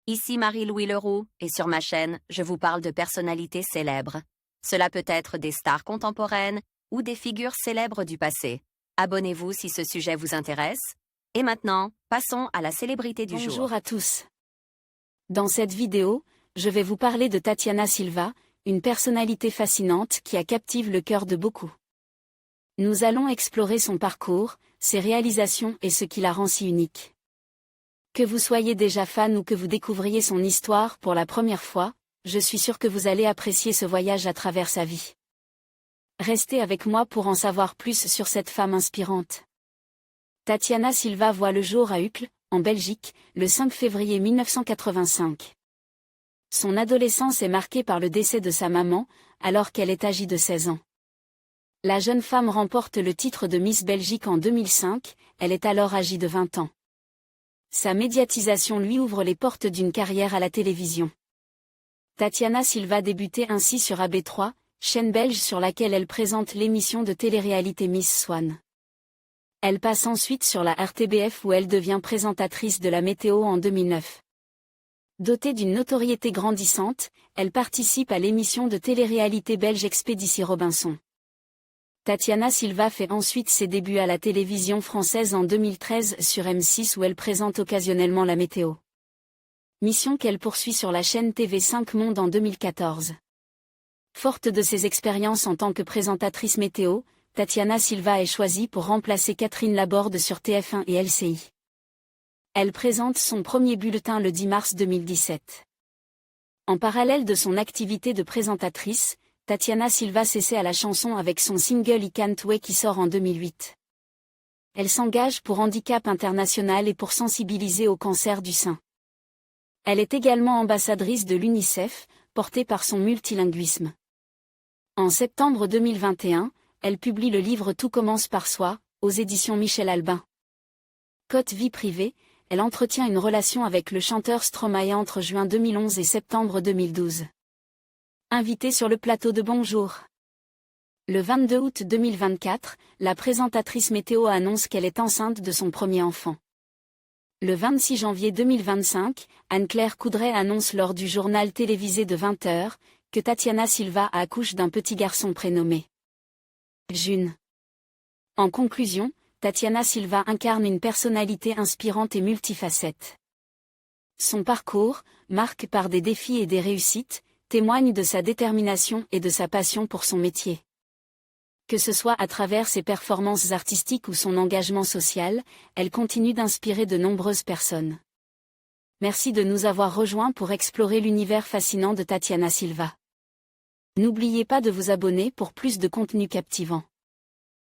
Ici Marie-Louis Leroux, et sur ma chaîne, je vous parle de personnalités célèbres. Cela peut être des stars contemporaines ou des figures célèbres du passé. Abonnez-vous si ce sujet vous intéresse. Et maintenant, passons à la célébrité du jour. Bonjour à tous. Dans cette vidéo, je vais vous parler de Tatiana Silva, une personnalité fascinante qui a captivé le cœur de beaucoup. Nous allons explorer son parcours, ses réalisations et ce qui la rend si unique. Que vous soyez déjà fan ou que vous découvriez son histoire pour la première fois, je suis sûre que vous allez apprécier ce voyage à travers sa vie. Restez avec moi pour en savoir plus sur cette femme inspirante. Tatiana Silva voit le jour à Uccle, en Belgique, le 5 février 1985. Son adolescence est marquée par le décès de sa maman, alors qu'elle est âgée de 16 ans. La jeune femme remporte le titre de Miss Belgique en 2005, elle est alors âgée de 20 ans. Sa médiatisation lui ouvre les portes d'une carrière à la télévision. Tatiana Silva débutait ainsi sur AB3, chaîne belge sur laquelle elle présente l'émission de télé-réalité Miss Swan. Elle passe ensuite sur la RTBF où elle devient présentatrice de la météo en 2009. Dotée d'une notoriété grandissante, elle participe à l'émission de télé-réalité belge Expéditie Robinson. Tatiana Silva fait ensuite ses débuts à la télévision française en 2013 sur M6 où elle présente occasionnellement la météo. Mission qu'elle poursuit sur la chaîne TV5 Monde en 2014. Forte de ses expériences en tant que présentatrice météo, Tatiana Silva est choisie pour remplacer Catherine Laborde sur TF1 et LCI. Elle présente son premier bulletin le 10 mars 2017. En parallèle de son activité de présentatrice, Tatiana Silva s'essaie à la chanson avec son single I Can't Wait qui sort en 2008. Elle s'engage pour Handicap International et pour sensibiliser au cancer du sein. Elle est également ambassadrice de l'UNICEF, portée par son multilinguisme. En septembre 2021, elle publie le livre Tout commence par soi, aux éditions Michel Albin. Côté vie privée, elle entretient une relation avec le chanteur Stromae entre juin 2011 et septembre 2012. Invitée sur le plateau de Bonjour. Le 22 août 2024, la présentatrice météo annonce qu'elle est enceinte de son premier enfant. Le 26 janvier 2025, Anne-Claire Coudray annonce lors du journal télévisé de 20h, que Tatiana Silva accouche d'un petit garçon prénommé June. En conclusion, Tatiana Silva incarne une personnalité inspirante et multifacette. Son parcours, marqué par des défis et des réussites, témoigne de sa détermination et de sa passion pour son métier. Que ce soit à travers ses performances artistiques ou son engagement social, elle continue d'inspirer de nombreuses personnes. Merci de nous avoir rejoints pour explorer l'univers fascinant de Tatiana Silva. N'oubliez pas de vous abonner pour plus de contenu captivant.